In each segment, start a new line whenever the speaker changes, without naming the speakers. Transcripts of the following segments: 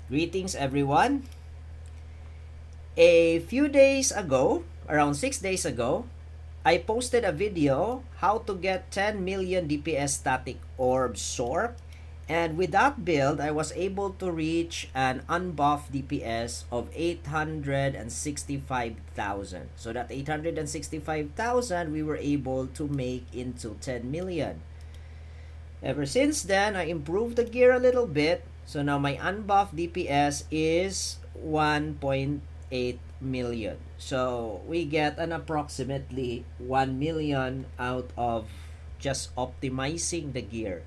Greetings everyone. A few days ago, around 6 days ago, I posted a video how to get 10 million DPS static orb sorc, and with that build I was able to reach an unbuffed DPS of 865,000. So that 865,000 we were able to make into 10 million. Ever since then, I improved the gear a little bit. So now my unbuffed DPS is 1.8 million. So we get an approximately 1 million out of just optimizing the gear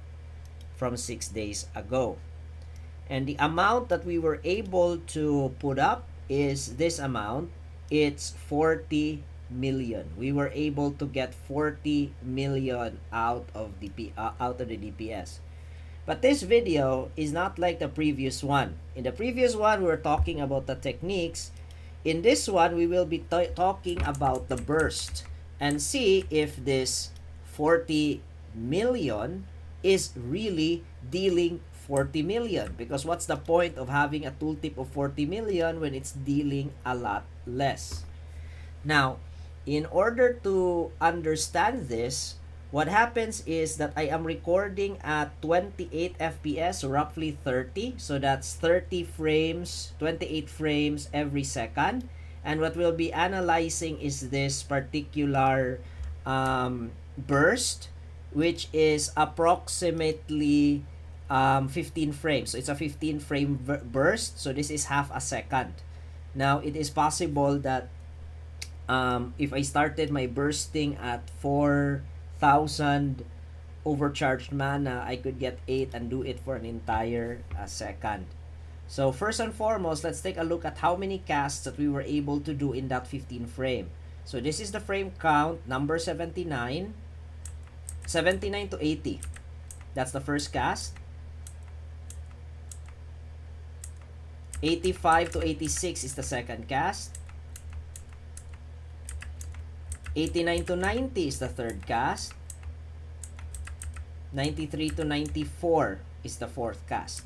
from 6 days ago. And the amount that we were able to put up is this amount. It's 40 million. We were able to get 40 million out of the DPS. But this video is not like the previous one. In the previous one, we were talking about the techniques. In this one, we will be talking about the burst and see if this 40 million is really dealing 40 million, because what's the point of having a tooltip of 40 million when it's dealing a lot less? Now, in order to understand this, what happens is that I am recording at 28 FPS, roughly 30. So that's 30 frames, 28 frames every second. And what we'll be analyzing is this particular burst, which is approximately 15 frames. So it's a 15 frame burst. So this is half a second. Now, it is possible that if I started my bursting at 4,000 overcharged mana, I could get 8 and do it for an entire second. So first and foremost, let's take a look at how many casts that we were able to do in that 15 frame. So this is the frame count, number 79. 79 to 80. That's the first cast. 85 to 86 is the second cast. 89 to 90 is the third cast. 93 to 94 is the fourth cast.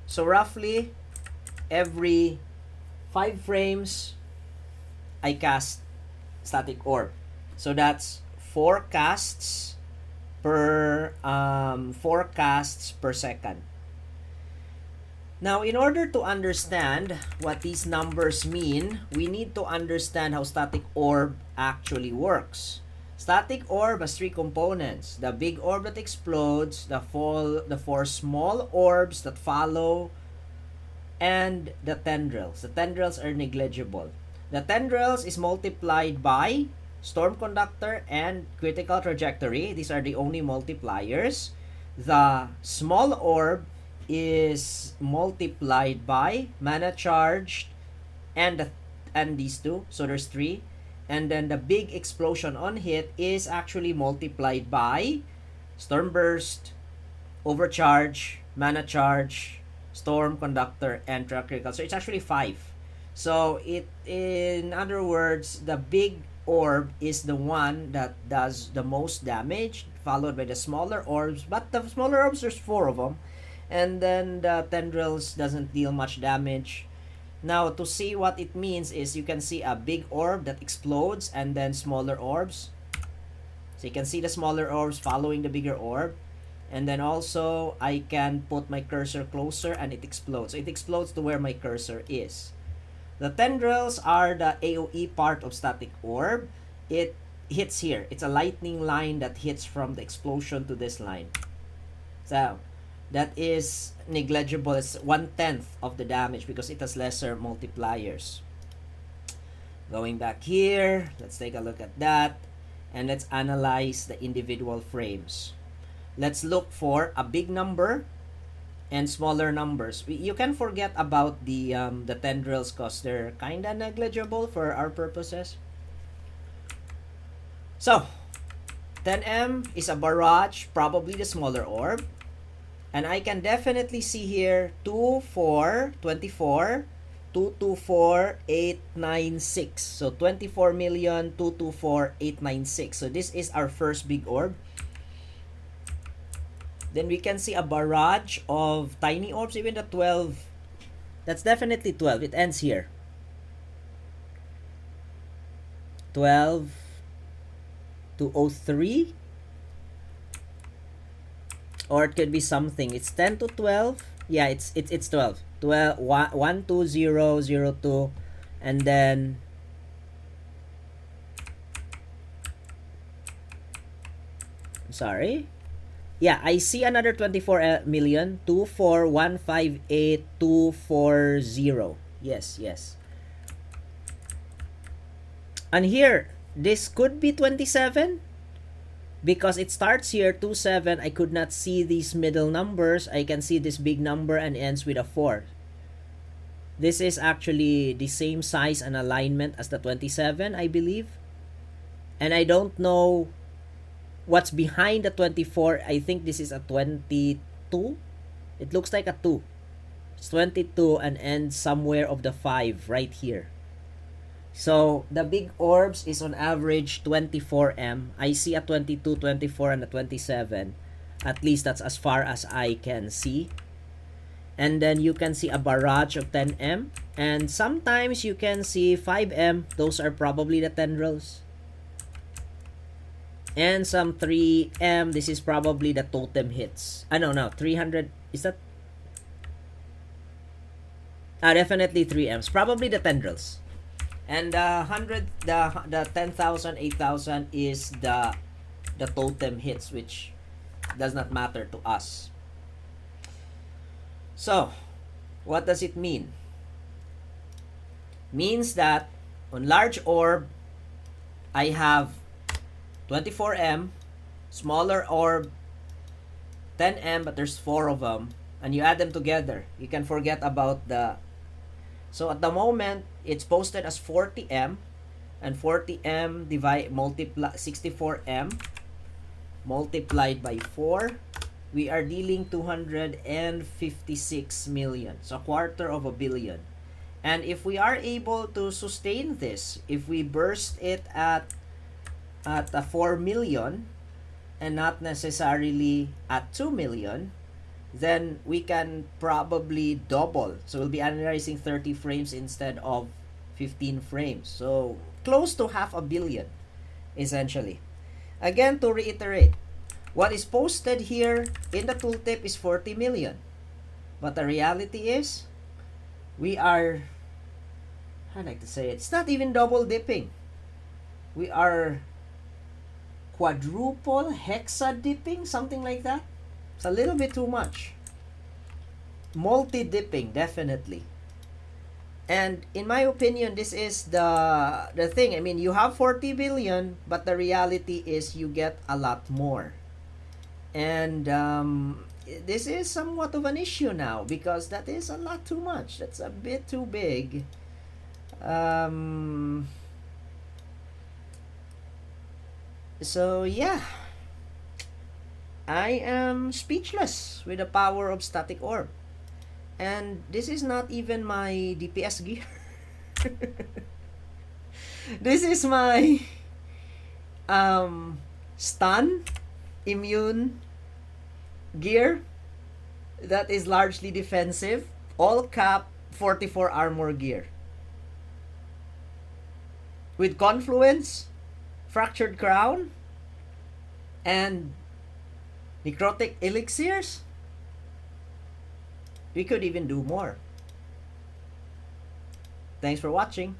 So roughly every 5 frames I cast static orb. So that's 4 casts per 4 casts per second. Now, in order to understand what these numbers mean, we need to understand how static orb actually works. Static orb has 3 components: the big orb that explodes, the 4 small orbs that follow, and the tendrils. The tendrils are negligible. The tendrils is multiplied by storm conductor and critical trajectory. These are the only multipliers. The small orb is multiplied by mana charged and these two, so there's 3. And then the big explosion on hit is actually multiplied by storm burst, overcharge, mana charge, storm conductor, and critical. So it's actually 5. So it, in other words, the big orb is the one that does the most damage, followed by the smaller orbs. But the smaller orbs, there's 4 of them. And then the tendrils doesn't deal much damage. Now, to see what it means is you can see a big orb that explodes and then smaller orbs. So you can see the smaller orbs following the bigger orb. And then also, I can put my cursor closer and it explodes. So it explodes to where my cursor is. The tendrils are the AoE part of static orb. It hits here. It's a lightning line that hits from the explosion to this line. So that is negligible. It's 1/10 of the damage because it has lesser multipliers. Going back here, let's take a look at that, and let's analyze the individual frames. Let's look for a big number and smaller numbers. You can forget about the tendrils because they're kinda negligible for our purposes. So 10M is a barrage, probably the smaller orb. And I can definitely see here 2, 4, 24, 224, 896. So 24 million, 224, 896. So this is our first big orb. Then we can see a barrage of tiny orbs, even the 12 That's definitely 12. It ends here. 12 to 03. Or it could be something. It's 10 to 12. Yeah, it's 12. 12 1 2 0 0 2, and then sorry. Yeah, I see another 24 million. 24158,240. Yes, yes. And here, this could be 27 because it starts here 27. I could not see these middle numbers. I can see this big number and ends with a 4. This is actually the same size and alignment as the 27, I believe. And I don't know what's behind the 24. I think this is a 22. It looks like a 2. It's 22 and ends somewhere of the 5 right here. So the big orbs is on average 24M. I see a 22, 24, and a 27. At least that's as far as I can see. And then you can see a barrage of 10M. And sometimes you can see 5M. Those are probably the tendrils. And some 3M. This is probably the totem hits. No, 300. Is that? Definitely 3Ms. Probably the tendrils. And the 10,000, 8,000 is the totem hits, which does not matter to us. So, what does it mean? Means that on large orb, I have 24M, smaller orb, 10M, but there's 4 of them, and you add them together. You can forget about the... So at the moment, it's posted as 40M, and 40M multiply 64M multiplied by 4. We are dealing 256 million, so a quarter of a billion. And if we are able to sustain this, if we burst it at a 4 million and not necessarily at 2 million, then we can probably double. So we'll be analyzing 30 frames instead of 15 frames. So close to half a billion, essentially. Again, to reiterate, what is posted here in the tooltip is 40 million. But the reality is, we are, I like to say, it's not even double dipping. We are quadruple hexa dipping, something like that. It's a little bit too much. Multi-dipping, definitely. And in my opinion, this is the thing. I mean, you have 40 billion, but the reality is you get a lot more. And this is somewhat of an issue now because that is a lot too much. That's a bit too big. So yeah, I am speechless with the power of static orb. And this is not even my DPS gear. This is my stun immune gear that is largely defensive. All cap 44 armor gear. With confluence, fractured crown, and necrotic elixirs. We could even do more. Thanks for watching.